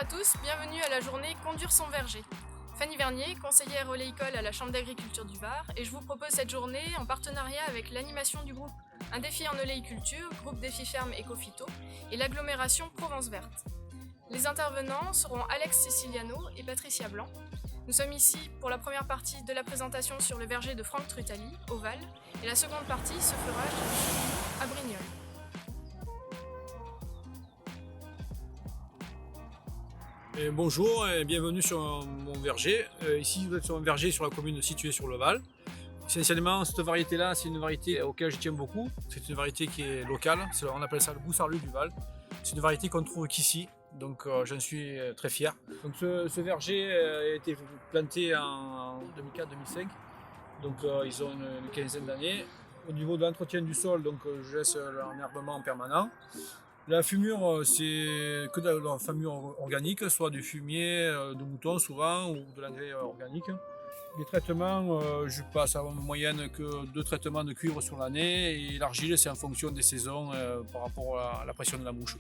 à tous, bienvenue à la journée Conduire son verger. Fanny Vernier, conseillère oléicole à la Chambre d'agriculture du Var, et je vous propose cette journée en partenariat avec l'animation du groupe Un défi en oléiculture, groupe Défi Ferme Ecophyto, et l'agglomération Provence Verte. Les intervenants seront Alex Siciliano et Patricia Blanc. Nous sommes ici pour la première partie de la présentation sur le verger de Franck Trutali, au Val, et la seconde partie se fera à Brignoles. Bonjour et bienvenue sur mon verger. Ici vous êtes sur un verger sur la commune située sur le Val. Essentiellement cette variété-là, c'est une variété auquel je tiens beaucoup. C'est une variété qui est locale, on appelle ça le Boussarlu du Val. C'est une variété qu'on ne trouve qu'ici, donc j'en suis très fier. Donc ce verger a été planté en 2004-2005, donc ils ont une quinzaine d'années. Au niveau de l'entretien du sol, donc je laisse l'enherbement en permanent. La fumure, c'est que de la fumure organique, soit du fumier de mouton souvent ou de l'engrais organique. Les traitements, je passe en moyenne que 2 traitements de cuivre sur l'année et l'argile c'est en fonction des saisons par rapport à la pression de la mouche.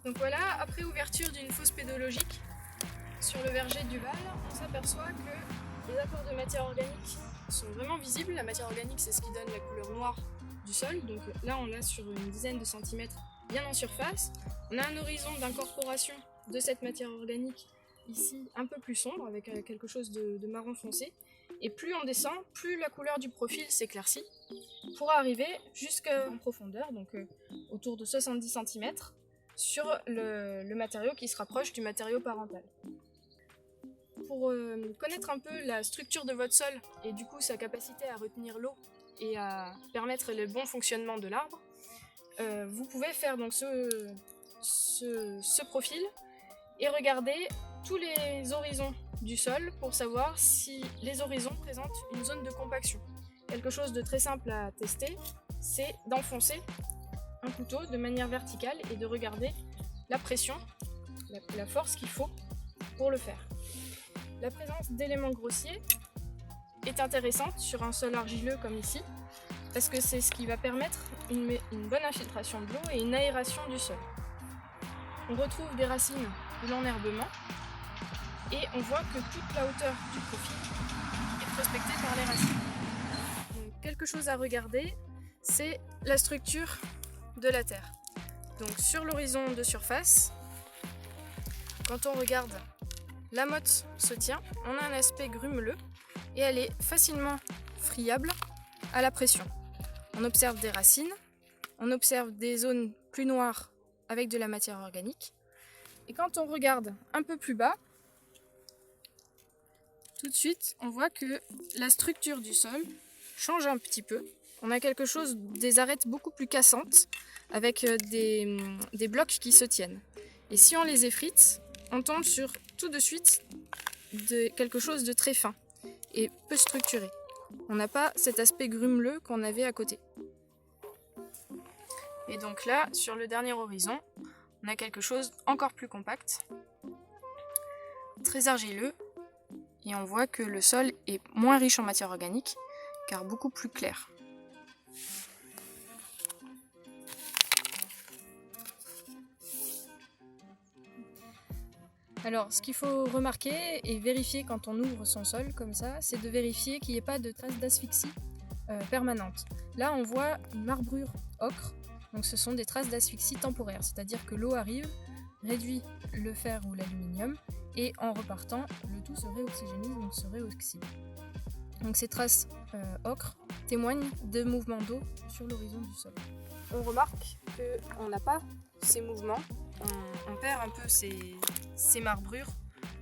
Donc voilà, après ouverture d'une fosse pédologique sur le verger du Val, on s'aperçoit que les apports de matière organique sont vraiment visibles. La matière organique, c'est ce qui donne la couleur noire du sol. Donc là, on l'a sur une dizaine de centimètres bien en surface. On a un horizon d'incorporation de cette matière organique ici un peu plus sombre, avec quelque chose de marron foncé. Et plus on descend, plus la couleur du profil s'éclaircit pour arriver jusqu'en profondeur, donc autour de 70 cm. Sur le matériau qui se rapproche du matériau parental. Pour connaître un peu la structure de votre sol et du coup sa capacité à retenir l'eau et à permettre le bon fonctionnement de l'arbre, vous pouvez faire donc ce profil et regarder tous les horizons du sol pour savoir si les horizons présentent une zone de compaction. Quelque chose de très simple à tester, c'est d'enfoncer un couteau de manière verticale et de regarder la pression, la force qu'il faut pour le faire. La présence d'éléments grossiers est intéressante sur un sol argileux comme ici, parce que c'est ce qui va permettre une bonne infiltration de l'eau et une aération du sol. On retrouve des racines de l'enherbement et on voit que toute la hauteur du profil est prospectée par les racines. Donc, quelque chose à regarder, c'est la structure de la terre. Donc sur l'horizon de surface, quand on regarde, la motte se tient, on a un aspect grumeleux et elle est facilement friable à la pression. On observe des racines, on observe des zones plus noires avec de la matière organique. Et quand on regarde un peu plus bas, tout de suite, on voit que la structure du sol change un petit peu. On a quelque chose, des arêtes beaucoup plus cassantes, avec des blocs qui se tiennent. Et si on les effrite, on tombe sur tout de suite quelque chose de très fin et peu structuré. On n'a pas cet aspect grumeleux qu'on avait à côté. Et donc là, sur le dernier horizon, on a quelque chose encore plus compact, très argileux, et on voit que le sol est moins riche en matière organique, car beaucoup plus clair. Alors, ce qu'il faut remarquer et vérifier quand on ouvre son sol comme ça, c'est de vérifier qu'il n'y ait pas de traces d'asphyxie permanente. Là, on voit une marbrure ocre, donc ce sont des traces d'asphyxie temporaires, c'est-à-dire que l'eau arrive, réduit le fer ou l'aluminium, et en repartant, le tout se réoxygénise, donc se réoxyde. Donc ces traces ocre témoignent de mouvements d'eau sur l'horizon du sol. On remarque qu'on n'a pas ces mouvements, on perd un peu ces marbrures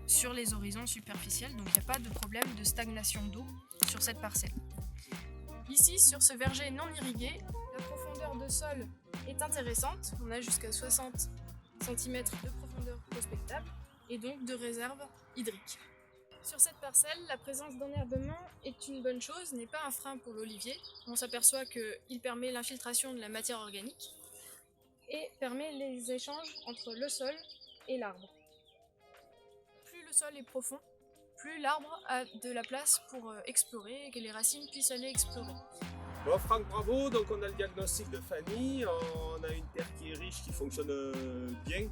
sur les horizons superficiels, donc il n'y a pas de problème de stagnation d'eau sur cette parcelle. Ici, sur ce verger non irrigué, la profondeur de sol est intéressante, on a jusqu'à 60 cm de profondeur prospectable et donc de réserve hydrique. Sur cette parcelle, la présence d'enherbement est une bonne chose, n'est pas un frein pour l'olivier. On s'aperçoit qu'il permet l'infiltration de la matière organique. et permet les échanges entre le sol et l'arbre. Plus le sol est profond, plus l'arbre a de la place pour explorer et que les racines puissent aller explorer. Bon, Franck, bravo. Donc on a le diagnostic de Fanny, on a une terre qui est riche, qui fonctionne bien.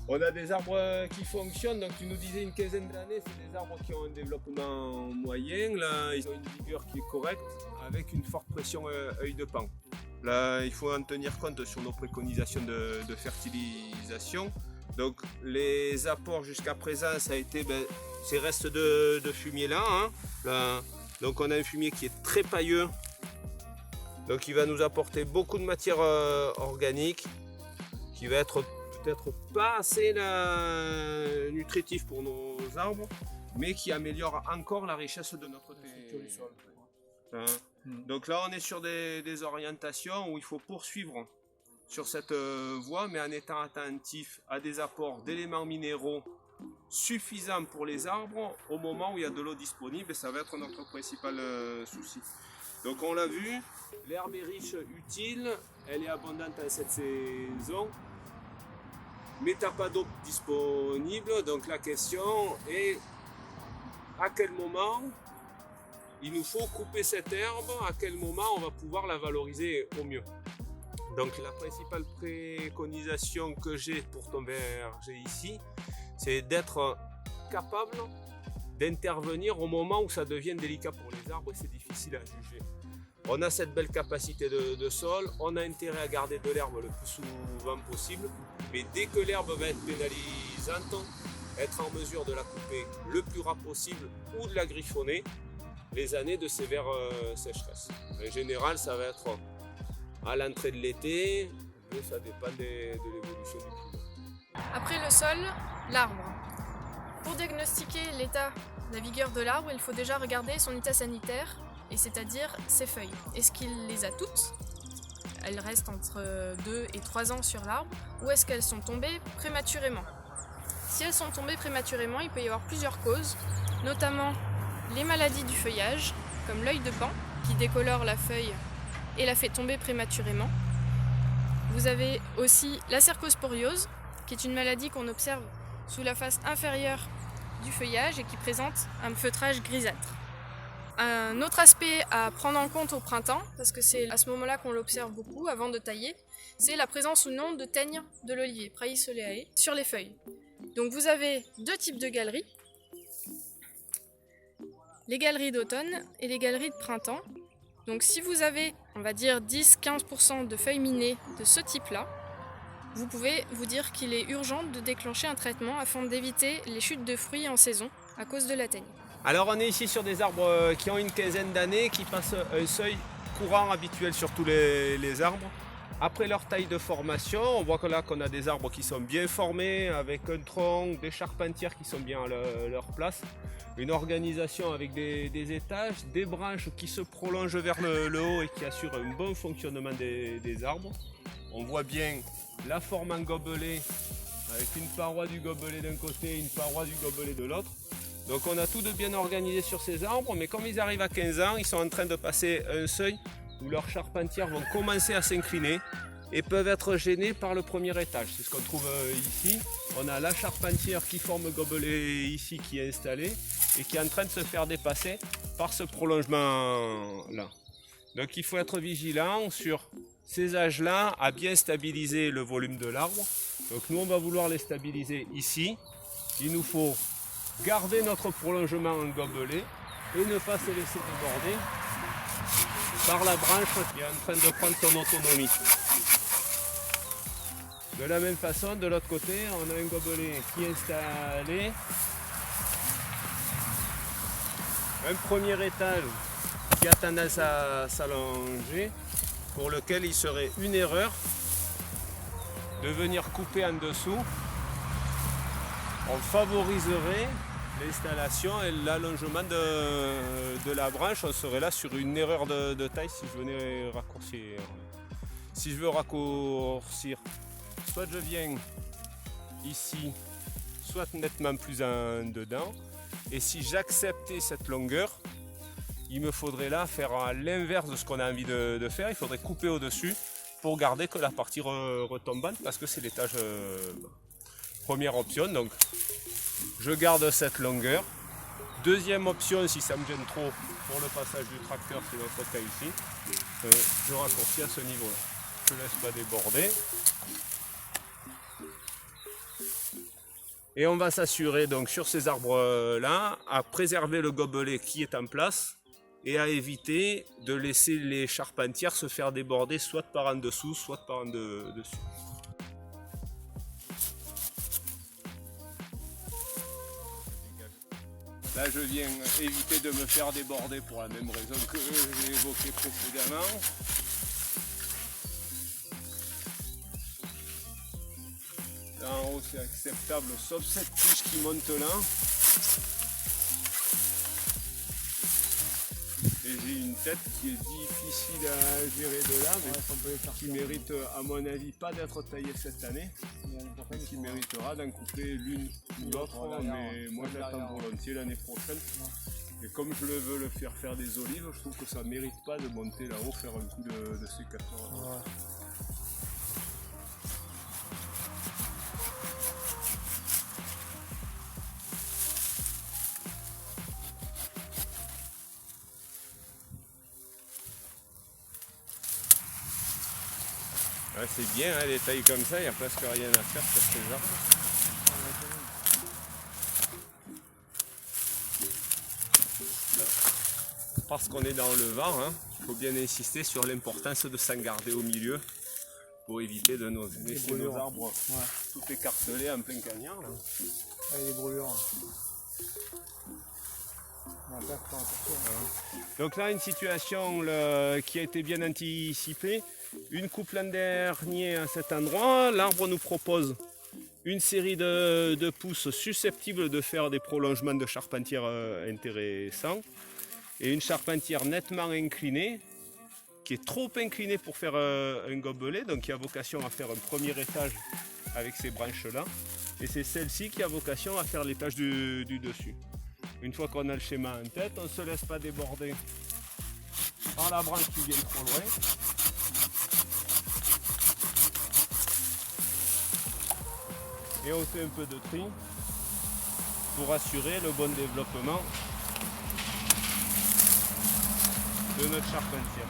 On a des arbres qui fonctionnent, donc tu nous disais une quinzaine d'années, c'est des arbres qui ont un développement moyen. Là, ils ont une vigueur qui est correcte, avec une forte pression œil de Pan. Là, il faut en tenir compte sur nos préconisations de fertilisation. Donc les apports jusqu'à présent, ça a été ces restes de fumier là, hein. Là. Donc on a un fumier qui est très pailleux, donc il va nous apporter beaucoup de matière organique, qui va être peut-être pas assez nutritif pour nos arbres, mais qui améliore encore la richesse de notre structure du sol. Hein. Donc là on est sur des orientations où il faut poursuivre sur cette voie, mais en étant attentif à des apports d'éléments minéraux suffisants pour les arbres au moment où il y a de l'eau disponible, et ça va être notre principal souci. Donc on l'a vu, l'herbe est riche, utile, elle est abondante en cette saison, mais tu n'as pas d'eau disponible, donc la question est à quel moment il nous faut couper cette herbe, à quel moment on va pouvoir la valoriser au mieux. Donc la principale préconisation que j'ai pour ton verger ici, c'est d'être capable d'intervenir au moment où ça devient délicat pour les arbres et c'est difficile à juger. On a cette belle capacité de sol, on a intérêt à garder de l'herbe le plus souvent possible, mais dès que l'herbe va être pénalisante, être en mesure de la couper le plus rap possible ou de la griffonner les années de sévère sécheresse. En général, ça va être à l'entrée de l'été, mais ça dépend de l'évolution du climat. Après le sol, l'arbre. Pour diagnostiquer l'état, la vigueur de l'arbre, il faut déjà regarder son état sanitaire, et c'est-à-dire ses feuilles. Est-ce qu'il les a toutes? Elles restent entre 2 et 3 ans sur l'arbre, ou est-ce qu'elles sont tombées prématurément? Si elles sont tombées prématurément, il peut y avoir plusieurs causes, notamment les maladies du feuillage, comme l'œil de Pan, qui décolore la feuille et la fait tomber prématurément. Vous avez aussi la cercosporiose, qui est une maladie qu'on observe sous la face inférieure du feuillage et qui présente un feutrage grisâtre. Un autre aspect à prendre en compte au printemps, parce que c'est à ce moment-là qu'on l'observe beaucoup avant de tailler, c'est la présence ou non de teigne de l'olivier, Praesoleae, sur les feuilles. Donc vous avez deux types de galeries, les galeries d'automne et les galeries de printemps. Donc si vous avez, on va dire 10-15% de feuilles minées de ce type-là, vous pouvez vous dire qu'il est urgent de déclencher un traitement afin d'éviter les chutes de fruits en saison à cause de la teigne. Alors on est ici sur des arbres qui ont une quinzaine d'années, qui passent un seuil courant habituel sur tous les arbres. Après leur taille de formation, on voit que là qu'on a des arbres qui sont bien formés, avec un tronc, des charpentières qui sont bien à leur place, une organisation avec des étages, des branches qui se prolongent vers le haut et qui assurent un bon fonctionnement des arbres. On voit bien la forme en gobelet, avec une paroi du gobelet d'un côté et une paroi du gobelet de l'autre. Donc on a tout de bien organisé sur ces arbres, mais comme ils arrivent à 15 ans, ils sont en train de passer un seuil où leurs charpentières vont commencer à s'incliner et peuvent être gênés par le premier étage. C'est ce qu'on trouve ici. On a la charpentière qui forme gobelet ici qui est installée et qui est en train de se faire dépasser par ce prolongement-là. Donc il faut être vigilant sur ces âges-là à bien stabiliser le volume de l'arbre. Donc nous on va vouloir les stabiliser ici. Il nous faut garder notre prolongement en gobelet et ne pas se laisser déborder par la branche qui est en train de prendre son autonomie. De la même façon, de l'autre côté, on a un gobelet qui est installé. Un premier étage qui a tendance à s'allonger, pour lequel il serait une erreur de venir couper en dessous. On favoriserait l'installation et l'allongement de la branche. On serait là sur une erreur de taille si je venais raccourcir. Si je veux raccourcir, soit je viens ici, soit nettement plus en dedans. Et si j'acceptais cette longueur, il me faudrait là faire l'inverse de ce qu'on a envie de faire. Il faudrait couper au-dessus pour garder que la partie retombante parce que c'est l'étage première option. Donc je garde cette longueur. Deuxième option, si ça me gêne trop pour le passage du tracteur, c'est notre cas ici, je raccourcis à ce niveau-là. Je ne laisse pas déborder. Et on va s'assurer donc sur ces arbres-là à préserver le gobelet qui est en place et à éviter de laisser les charpentières se faire déborder soit par en dessous, soit par en dessus. Là je viens éviter de me faire déborder pour la même raison que j'ai évoquée précédemment. Là en haut c'est acceptable sauf cette tige qui monte là. Et j'ai une tête qui est difficile à gérer de là, mais qui mérite à mon avis pas d'être taillée cette année, qui méritera d'en couper l'une ou l'autre, mais moi j'attends volontiers l'année prochaine. Et comme je veux le faire des olives, je trouve que ça ne mérite pas de monter là-haut, faire un coup de sécateur. Ouais, c'est bien, hein, les tailles comme ça, il n'y a presque rien à faire sur ces arbres. Parce qu'on est dans le vent, hein, il faut bien insister sur l'importance de s'en garder au milieu pour éviter de laisser nos arbres tout écartelés en plein cagnard. Les brûlures. Donc là, une situation qui a été bien anticipée. Une coupe l'an dernier à cet endroit. L'arbre nous propose une série de pousses susceptibles de faire des prolongements de charpentière intéressants. Et une charpentière nettement inclinée, qui est trop inclinée pour faire un gobelet, donc qui a vocation à faire un premier étage avec ces branches-là. Et c'est celle-ci qui a vocation à faire l'étage du dessus. Une fois qu'on a le schéma en tête, on ne se laisse pas déborder par la branche qui vient trop loin. Et on fait un peu de tri pour assurer le bon développement de notre charpentière.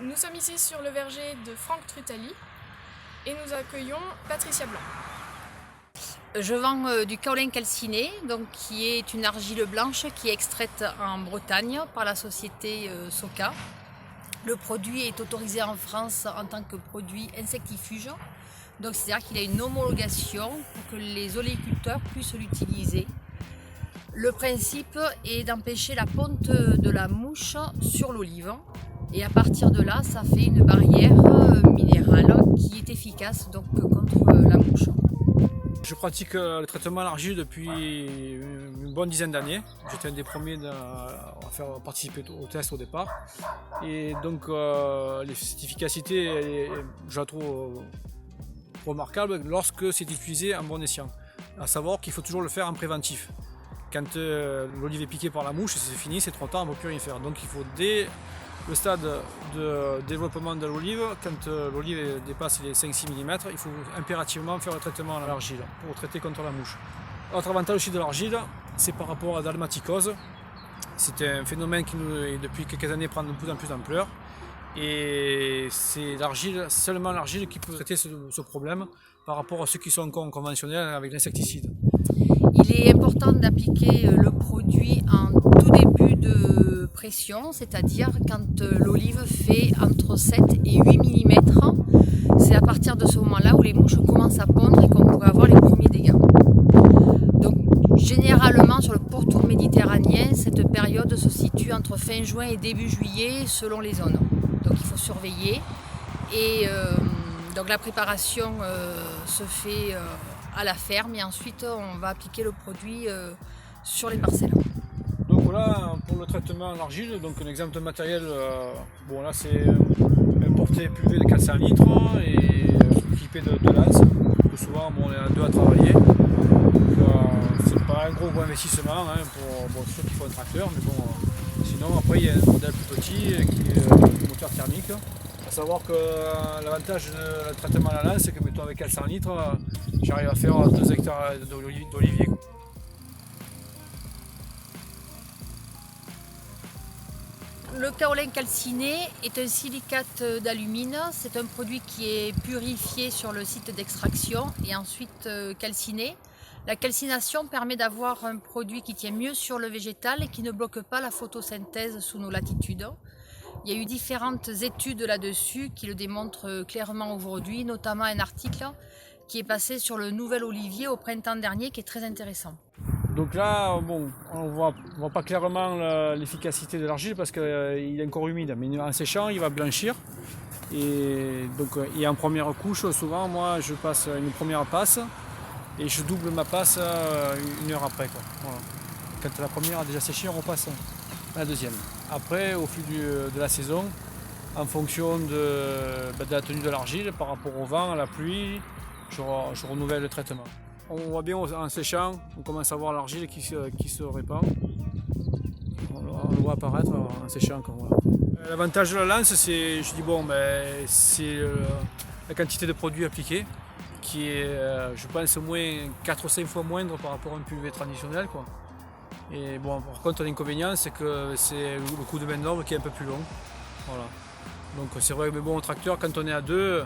Nous sommes ici sur le verger de Franck Trutali et nous accueillons Patricia Blanc. Je vends du kaolin calciné, donc qui est une argile blanche qui est extraite en Bretagne par la société Soca. Le produit est autorisé en France en tant que produit insectifuge, donc c'est-à-dire qu'il a une homologation pour que les oléiculteurs puissent l'utiliser. Le principe est d'empêcher la ponte de la mouche sur l'olive. Et à partir de là, ça fait une barrière minérale qui est efficace donc, contre la mouche. Je pratique le traitement à l'argile depuis une bonne dizaine d'années. J'étais un des premiers à faire participer au test au départ. Et donc cette efficacité, je la trouve remarquable lorsque c'est utilisé en bon escient. À savoir qu'il faut toujours le faire en préventif. Quand l'olive est piquée par la mouche, c'est fini, c'est trop tard, on ne peut plus rien faire. Donc il faut dès le stade de développement de l'olive, quand l'olive dépasse les 5-6 mm, il faut impérativement faire le traitement à l'argile pour traiter contre la mouche. Autre avantage aussi de l'argile, c'est par rapport à la dalmaticose. C'est un phénomène qui depuis quelques années prend de plus en plus d'ampleur. Et c'est seulement l'argile qui peut traiter ce problème par rapport à ceux qui sont encore conventionnels avec l'insecticide. Il est important d'appliquer le produit en tout début de pression, c'est-à-dire quand l'olive fait entre 7 et 8 mm. C'est à partir de ce moment-là où les mouches commencent à pondre et qu'on pourrait avoir les premiers dégâts. Donc généralement sur le pourtour méditerranéen, cette période se situe entre fin juin et début juillet selon les zones. Donc il faut surveiller et donc la préparation se fait à la ferme et ensuite on va appliquer le produit sur les parcelles. Donc là, pour le traitement en argile, donc un exemple de matériel, bon là c'est un porté PUV de 400 litres et équipé de lances. Souvent bon, on est à deux à travailler. C'est pas un gros investissement pour ceux qui font un tracteur, mais bon, sinon après il y a un modèle plus petit qui est le moteur thermique. Il faut savoir que l'avantage du traitement à la lance, c'est que mettons avec 400 litres, j'arrive à faire 2 hectares d'olivier. Le kaolin calciné est un silicate d'alumine. C'est un produit qui est purifié sur le site d'extraction et ensuite calciné. La calcination permet d'avoir un produit qui tient mieux sur le végétal et qui ne bloque pas la photosynthèse sous nos latitudes. Il y a eu différentes études là-dessus qui le démontrent clairement aujourd'hui, notamment un article qui est passé sur le nouvel olivier au printemps dernier qui est très intéressant. Donc là, bon, on voit pas clairement l'efficacité de l'argile parce qu'il est encore humide, mais en séchant, il va blanchir. Et donc, en première couche, souvent, moi, je passe une première passe et je double ma passe 1 heure après, quoi. Voilà. Quand la première a déjà séché, on repasse à la deuxième. Après, au fil de la saison, en fonction de la tenue de l'argile, par rapport au vent, à la pluie, je renouvelle le traitement. On voit bien en séchant, on commence à voir l'argile qui se répand. On le voit apparaître en séchant. Voilà. L'avantage de la lance, c'est la quantité de produits appliqués, qui est, je pense, au moins 4 ou 5 fois moindre par rapport à un PUV traditionnel, quoi. Et bon, par contre, l'inconvénient, c'est que c'est le coût de main-d'œuvre qui est un peu plus long. Voilà. Donc c'est vrai que bon, au tracteur, quand on est à deux,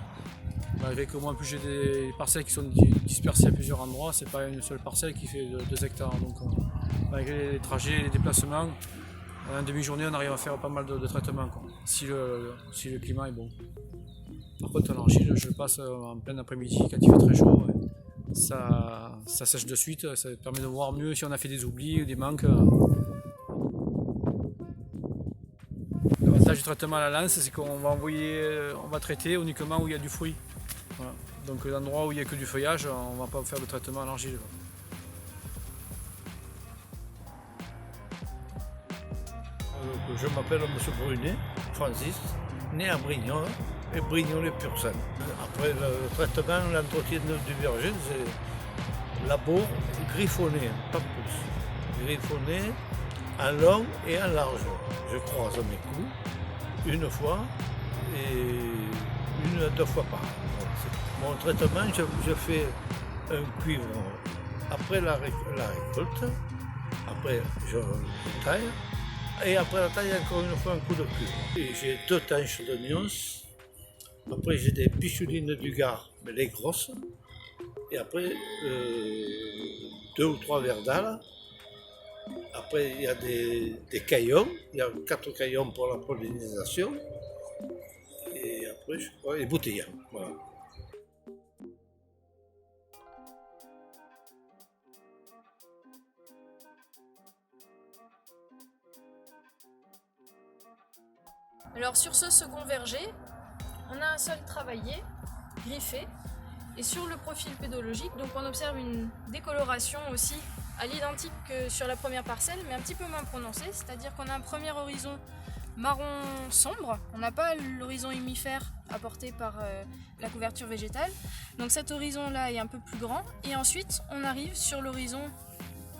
malgré que moi en plus j'ai des parcelles qui sont dispersées à plusieurs endroits, c'est pas une seule parcelle qui fait 2 hectares. Donc malgré les trajets, les déplacements, en demi-journée on arrive à faire pas mal de traitements, quoi, si le climat est bon. Par contre en argile, je le passe en plein après-midi quand il fait très chaud. Ça sèche de suite, ça permet de voir mieux si on a fait des oublis ou des manques. L'avantage du traitement à la lance, c'est qu'on va traiter uniquement où il y a du fruit. Voilà. Donc l'endroit où il n'y a que du feuillage, on ne va pas faire de traitement en argile. Je m'appelle M. Brunet, Francis, né à Brignon et Brignon-les-Pur-Sang. Après le traitement, l'entretien du verger, c'est labour griffonné, pas plus. Griffonné en long et en large. Je croise mes coups une fois et 1 à 2 fois par an. Mon traitement, je fais un cuivre après la récolte, après je taille, et après la taille, encore une fois un coup de cuivre. Et j'ai 2 tanches d'oignons, après j'ai des pichoulines du Gard, mais les grosses, et après 2 ou 3 verdales. Après, il y a des caillons, il y a 4 caillons pour la pollinisation, et après, je crois, les bouteilles. Voilà. Alors sur ce second verger, on a un sol travaillé, griffé, et sur le profil pédologique, donc on observe une décoloration aussi à l'identique que sur la première parcelle, mais un petit peu moins prononcée, c'est-à-dire qu'on a un premier horizon marron sombre, on n'a pas l'horizon humifère apporté par la couverture végétale, donc cet horizon-là est un peu plus grand, et ensuite on arrive sur l'horizon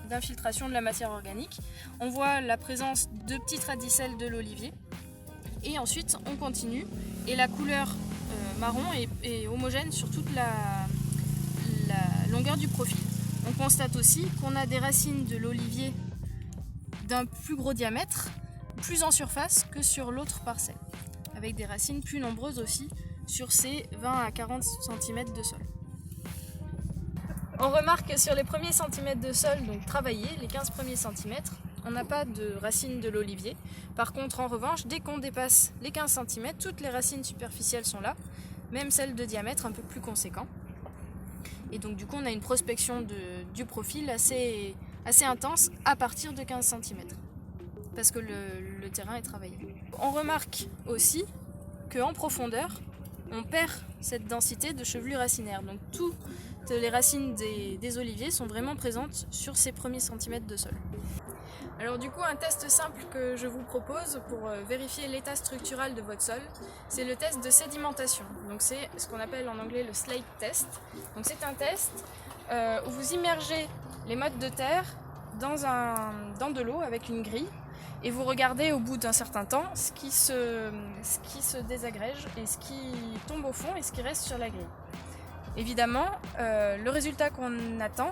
d'infiltration de la matière organique, on voit la présence de petites radicelles de l'olivier, et ensuite on continue, et la couleur marron est homogène sur toute la longueur du profil. On constate aussi qu'on a des racines de l'olivier d'un plus gros diamètre, plus en surface que sur l'autre parcelle, avec des racines plus nombreuses aussi sur ces 20 à 40 cm de sol. On remarque que sur les premiers centimètres de sol, donc travaillés, les 15 premiers centimètres, on n'a pas de racines de l'olivier. Par contre, en revanche, dès qu'on dépasse les 15 cm, toutes les racines superficielles sont là, même celles de diamètre un peu plus conséquent. Et donc du coup, on a une prospection du profil assez intense à partir de 15 cm, parce que le terrain est travaillé. On remarque aussi qu'en profondeur, on perd cette densité de chevelure racinaire. Donc toutes les racines des oliviers sont vraiment présentes sur ces premiers centimètres de sol. Alors du coup, un test simple que je vous propose pour vérifier l'état structural de votre sol, c'est le test de sédimentation. Donc c'est ce qu'on appelle en anglais le slate test. Donc c'est un test où vous immergez les mottes de terre dans de l'eau avec une grille et vous regardez au bout d'un certain temps ce qui se désagrège et ce qui tombe au fond et ce qui reste sur la grille. Évidemment, le résultat qu'on attend,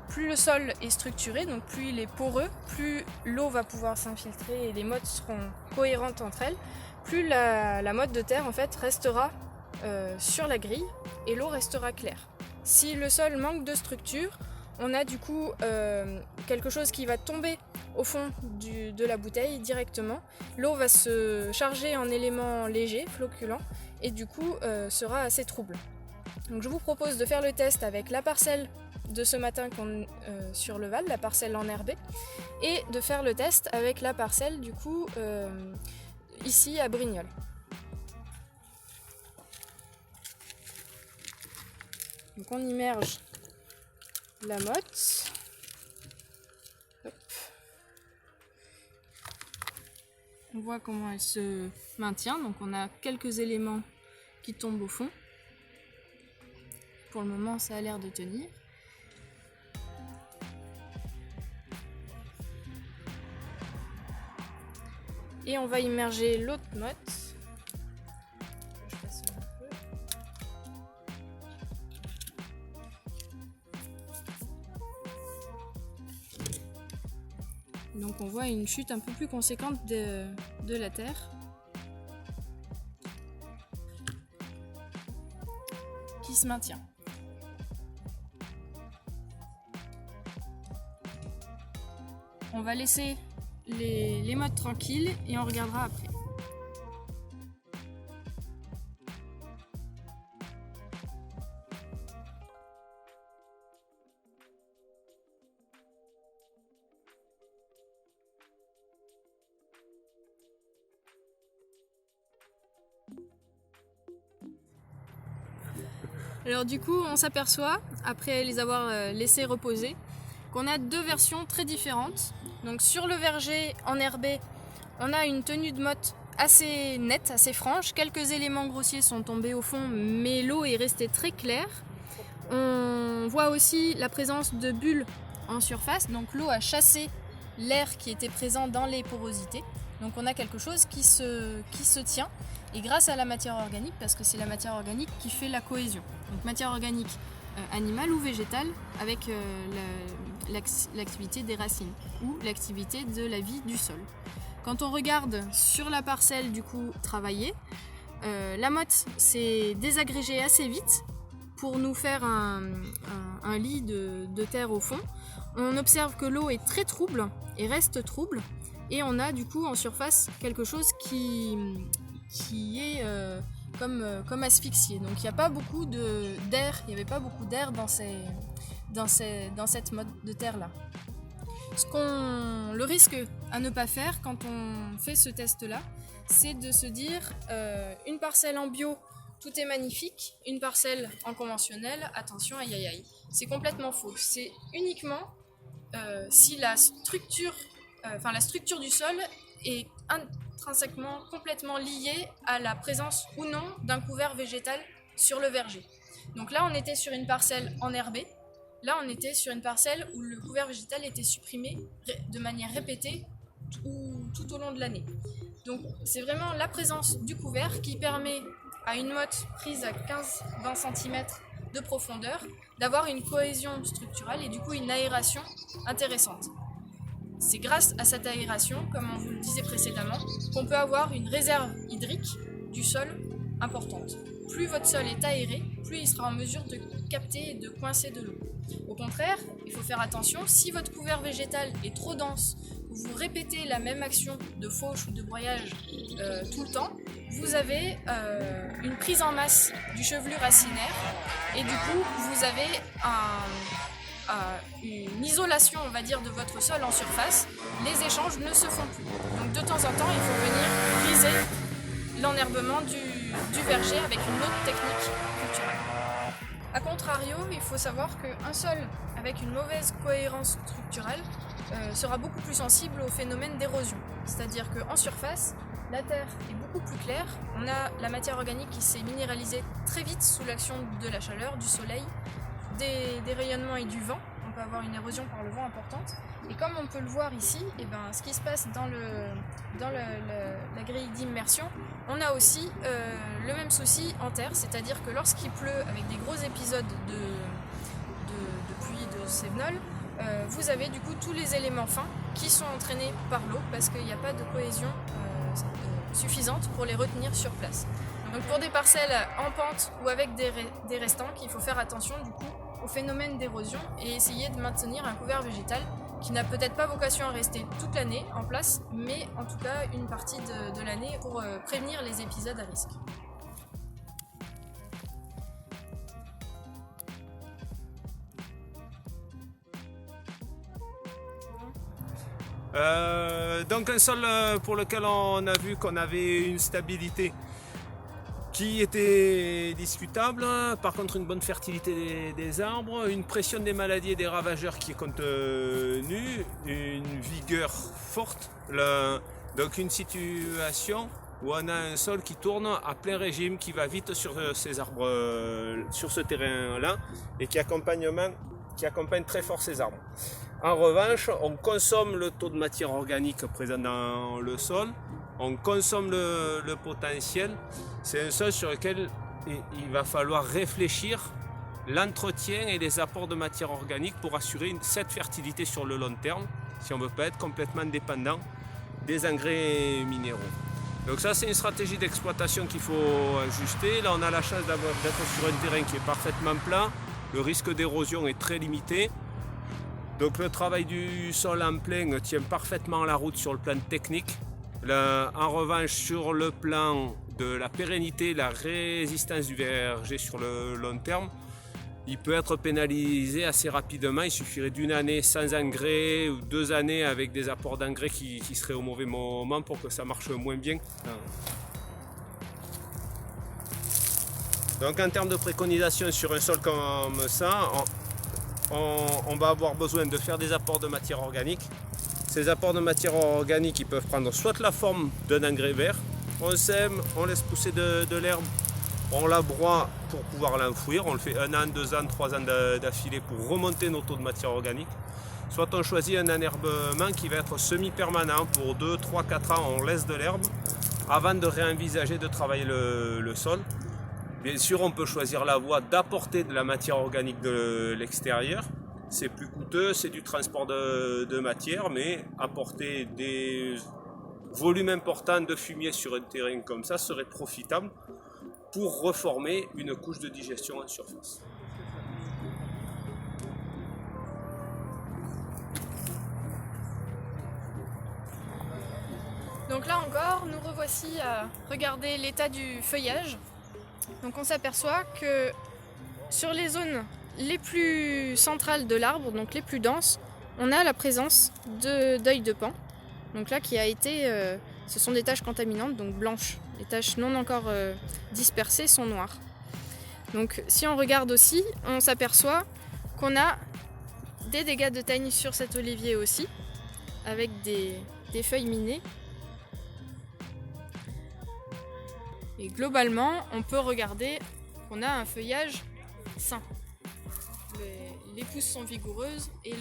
plus le sol est structuré, donc plus il est poreux, plus l'eau va pouvoir s'infiltrer et les mottes seront cohérentes entre elles, plus la motte de terre en fait restera sur la grille et l'eau restera claire. Si le sol manque de structure, on a du coup quelque chose qui va tomber au fond de la bouteille directement. L'eau va se charger en éléments légers, flocculants, et du coup sera assez trouble. Donc je vous propose de faire le test avec la parcelle de ce matin sur le Val, la parcelle enherbée, et de faire le test avec la parcelle du coup ici à Brignoles. Donc on immerge la motte. Hop. On voit comment elle se maintient, donc on a quelques éléments qui tombent au fond. Pour le moment ça a l'air de tenir. Et on va immerger l'autre motte. Je façonne un peu. Donc on voit une chute un peu plus conséquente de la terre qui se maintient. On va laisser les mottes tranquilles et on regardera après. Alors du coup, on s'aperçoit, après les avoir laissés reposer, qu'on a deux versions très différentes. Donc sur le verger enherbé, on a une tenue de motte assez nette, assez franche. Quelques éléments grossiers sont tombés au fond, mais l'eau est restée très claire. On voit aussi la présence de bulles en surface. Donc l'eau a chassé l'air qui était présent dans les porosités. Donc on a quelque chose qui se tient. Et grâce à la matière organique, parce que c'est la matière organique qui fait la cohésion. Donc matière organique animale ou végétale avec l'activité des racines ou l'activité de la vie du sol. Quand on regarde sur la parcelle du coup travaillée, la motte s'est désagrégée assez vite pour nous faire un lit de terre au fond. On observe que l'eau est très trouble et reste trouble et on a du coup en surface quelque chose qui est comme asphyxié. Donc il n'y a pas beaucoup d'air, il n'y avait pas beaucoup d'air dans cette motte de terre là. Le risque à ne pas faire quand on fait ce test là, c'est de se dire une parcelle en bio, tout est magnifique, une parcelle en conventionnel, attention, aïe aïe aïe. C'est complètement faux. C'est uniquement si la structure du sol est intrinsèquement complètement liée à la présence ou non d'un couvert végétal sur le verger. Donc là, on était sur une parcelle enherbée. Là, on était sur une parcelle où le couvert végétal était supprimé de manière répétée tout au long de l'année. Donc c'est vraiment la présence du couvert qui permet à une motte prise à 15-20 cm de profondeur d'avoir une cohésion structurelle et du coup une aération intéressante. C'est grâce à cette aération, comme on vous le disait précédemment, qu'on peut avoir une réserve hydrique du sol importante. Plus votre sol est aéré, plus il sera en mesure de capter et de coincer de l'eau. Au contraire, il faut faire attention, si votre couvert végétal est trop dense, vous répétez la même action de fauche ou de broyage tout le temps, vous avez une prise en masse du chevelu racinaire et du coup vous avez une isolation, on va dire, de votre sol en surface. Les échanges ne se font plus. Donc de temps en temps, il faut venir briser l'enherbement du verger avec une autre technique culturelle. A contrario, il faut savoir qu'un sol avec une mauvaise cohérence structurelle sera beaucoup plus sensible au phénomène d'érosion. C'est-à-dire qu'en surface, la terre est beaucoup plus claire, on a la matière organique qui s'est minéralisée très vite sous l'action de la chaleur, du soleil, des rayonnements et du vent. On peut avoir une érosion par le vent importante. Et comme on peut le voir ici, ce qui se passe dans la grille d'immersion, on a aussi le même souci en terre, c'est-à-dire que lorsqu'il pleut avec des gros épisodes de pluie, de cévenol, vous avez du coup tous les éléments fins qui sont entraînés par l'eau parce qu'il n'y a pas de cohésion suffisante pour les retenir sur place. Donc pour des parcelles en pente ou avec des restanques, il faut faire attention du coup au phénomène d'érosion et essayer de maintenir un couvert végétal qui n'a peut-être pas vocation à rester toute l'année en place, mais en tout cas une partie de l'année pour prévenir les épisodes à risque. Donc un sol pour lequel on a vu qu'on avait une stabilité qui était discutable, par contre une bonne fertilité des arbres, une pression des maladies et des ravageurs qui est contenue, une vigueur forte, donc une situation où on a un sol qui tourne à plein régime, qui va vite sur ces arbres, sur ce terrain-là, et qui accompagne très fort ces arbres. En revanche, on consomme le taux de matière organique présent dans le sol, on consomme le potentiel. C'est un sol sur lequel il va falloir réfléchir l'entretien et les apports de matière organique pour assurer cette fertilité sur le long terme, si on ne veut pas être complètement dépendant des engrais minéraux. Donc ça, c'est une stratégie d'exploitation qu'il faut ajuster. Là, on a la chance d'être sur un terrain qui est parfaitement plat, le risque d'érosion est très limité. Donc le travail du sol en plein tient parfaitement la route sur le plan technique. En revanche, sur le plan de la pérennité, la résistance du verger sur le long terme, il peut être pénalisé assez rapidement. Il suffirait d'une année sans engrais ou 2 années avec des apports d'engrais qui seraient au mauvais moment pour que ça marche moins bien. Donc en termes de préconisation sur un sol comme ça, on va avoir besoin de faire des apports de matière organique. Ces apports de matière organique ils peuvent prendre soit la forme d'un engrais vert, on sème, on laisse pousser de l'herbe, on la broie pour pouvoir l'enfouir, on le fait 1 an, 2 ans, 3 ans d'affilée pour remonter nos taux de matière organique. Soit on choisit un enherbement qui va être semi-permanent pour 2, 3, 4 ans, on laisse de l'herbe avant de réenvisager de travailler le sol. Bien sûr, on peut choisir la voie d'apporter de la matière organique de l'extérieur. C'est plus coûteux, c'est du transport de matière, mais apporter des volumes importants de fumier sur un terrain comme ça serait profitable pour reformer une couche de digestion en surface. Donc là encore, nous revoici à regarder l'état du feuillage. Donc on s'aperçoit que sur les zones les plus centrales de l'arbre, donc les plus denses, on a la présence d'œil de paon. Donc là qui a été, ce sont des taches contaminantes, donc blanches. Les taches non encore dispersées sont noires. Donc si on regarde aussi, on s'aperçoit qu'on a des dégâts de teigne sur cet olivier aussi, avec des feuilles minées. Et globalement, on peut regarder qu'on a un feuillage sain. Les pousses sont vigoureuses et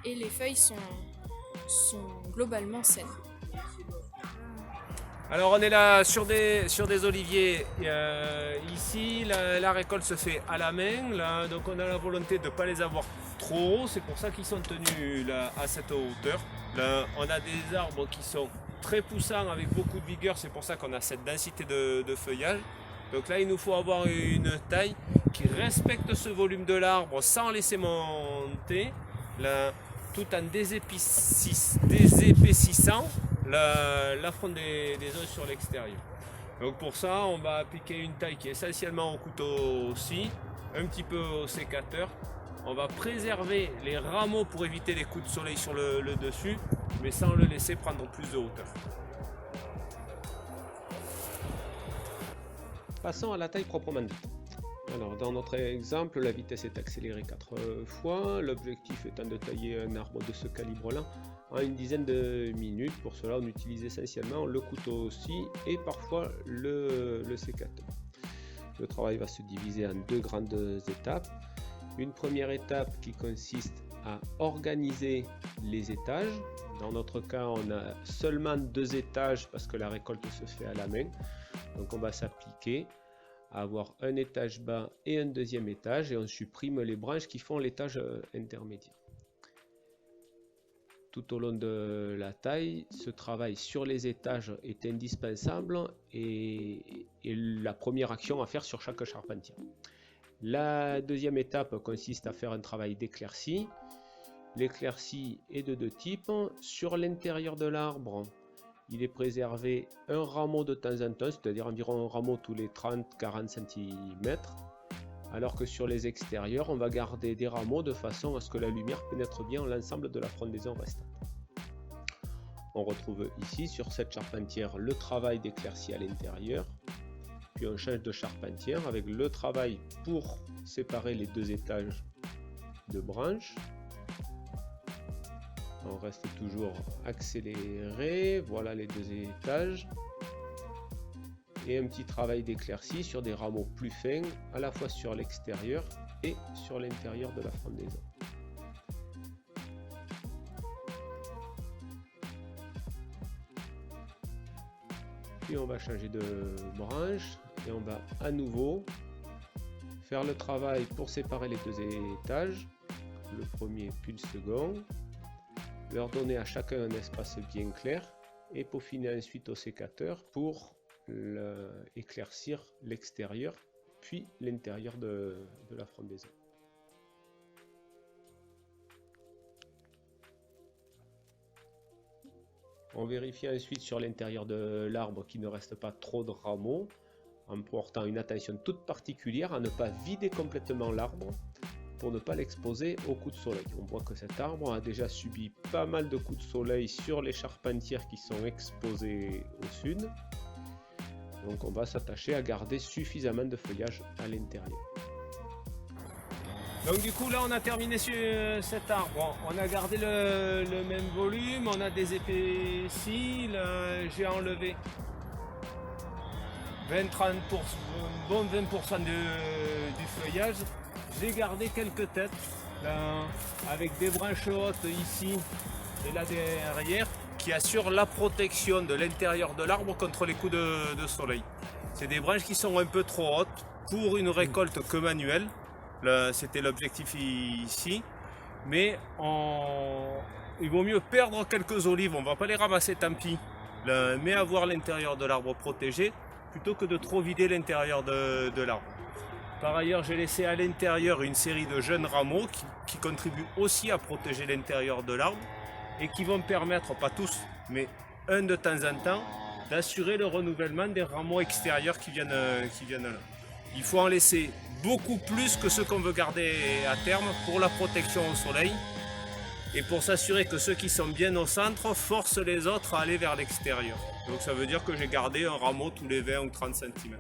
les feuilles sont globalement saines. Alors on est là sur des oliviers. Ici, la récolte se fait à la main. Là, donc on a la volonté de ne pas les avoir trop hauts. C'est pour ça qu'ils sont tenus là, à cette hauteur. Là, on a des arbres qui sont très poussants avec beaucoup de vigueur, c'est pour ça qu'on a cette densité de feuillage. Donc là il nous faut avoir une taille qui respecte ce volume de l'arbre sans laisser monter, là, tout en désépaississant la fronde des os sur l'extérieur. Donc pour ça on va appliquer une taille qui est essentiellement au couteau scie, un petit peu au sécateur. On va préserver les rameaux pour éviter les coups de soleil sur le dessus, mais sans le laisser prendre plus de hauteur. Passons à la taille proprement dite. Alors dans notre exemple, la vitesse est accélérée 4 fois, l'objectif étant de tailler un arbre de ce calibre-là en une dizaine de minutes. Pour cela, on utilise essentiellement le couteau aussi et parfois le sécateur. Le travail va se diviser en deux grandes étapes. Une première étape qui consiste à organiser les étages. Dans notre cas, on a seulement 2 étages parce que la récolte se fait à la main. Donc on va s'appliquer à avoir un étage bas et un deuxième étage et on supprime les branches qui font l'étage intermédiaire. Tout au long de la taille, ce travail sur les étages est indispensable et la première action à faire sur chaque charpentière. La deuxième étape consiste à faire un travail d'éclaircie. L'éclaircie est de 2 types. Sur l'intérieur de l'arbre, il est préservé un rameau de temps en temps, c'est-à-dire environ un rameau tous les 30-40 cm. Alors que sur les extérieurs, on va garder des rameaux de façon à ce que la lumière pénètre bien l'ensemble de la frondaison restante. On retrouve ici sur cette charpentière le travail d'éclaircie à l'intérieur. Puis on change de charpentière avec le travail pour séparer les 2 étages de branches. On reste toujours accéléré, voilà les 2 étages. Et un petit travail d'éclaircie sur des rameaux plus fins, à la fois sur l'extérieur et sur l'intérieur de la frondaison. Puis on va changer de branche et on va à nouveau faire le travail pour séparer les 2 étages, le premier puis le second, leur donner à chacun un espace bien clair et peaufiner ensuite au sécateur pour éclaircir l'extérieur puis l'intérieur de la frondaison. On vérifie ensuite sur l'intérieur de l'arbre qu'il ne reste pas trop de rameaux en portant une attention toute particulière à ne pas vider complètement l'arbre pour ne pas l'exposer aux coups de soleil. On voit que cet arbre a déjà subi pas mal de coups de soleil sur les charpentières qui sont exposées au sud. Donc on va s'attacher à garder suffisamment de feuillage à l'intérieur. Donc du coup là on a terminé sur cet arbre. On a gardé le même volume, on a des épaissis, j'ai enlevé 20-30%, bon 20% du feuillage. J'ai gardé quelques têtes là, avec des branches hautes ici et là derrière qui assurent la protection de l'intérieur de l'arbre contre les coups de soleil. C'est des branches qui sont un peu trop hautes pour une récolte que manuelle. C'était l'objectif ici. Mais il vaut mieux perdre quelques olives, on ne va pas les ramasser tant pis, mais avoir l'intérieur de l'arbre protégé plutôt que de trop vider l'intérieur de l'arbre. Par ailleurs, j'ai laissé à l'intérieur une série de jeunes rameaux qui contribuent aussi à protéger l'intérieur de l'arbre et qui vont permettre, pas tous, mais un de temps en temps, d'assurer le renouvellement des rameaux extérieurs qui viennent là. Il faut en laisser beaucoup plus que ceux qu'on veut garder à terme pour la protection au soleil et pour s'assurer que ceux qui sont bien au centre forcent les autres à aller vers l'extérieur. Donc ça veut dire que j'ai gardé un rameau tous les 20 ou 30 cm.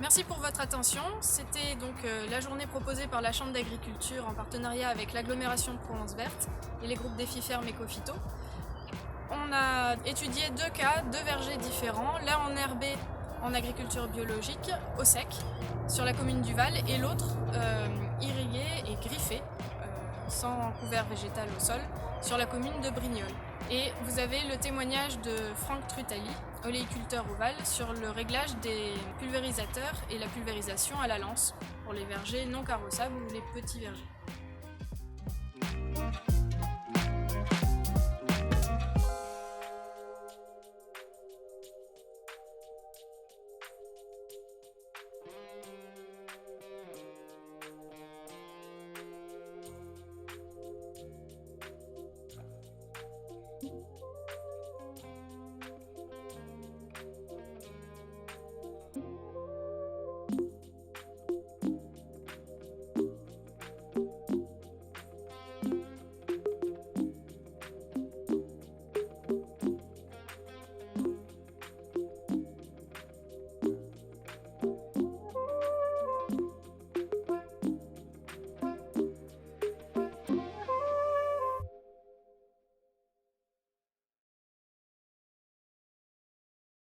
Merci pour votre attention. C'était donc la journée proposée par la Chambre d'agriculture en partenariat avec l'agglomération de Provence Verte et les groupes Défi Ferme Éco-Phyto. On a étudié 2 cas, 2 vergers différents, l'un enherbé en agriculture biologique au sec sur la commune du Val et l'autre irrigué et griffé sans couvert végétal au sol sur la commune de Brignoles. Et vous avez le témoignage de Franck Trutali, oléiculteur au Val, sur le réglage des pulvérisateurs et la pulvérisation à la lance pour les vergers non carrossables ou les petits vergers.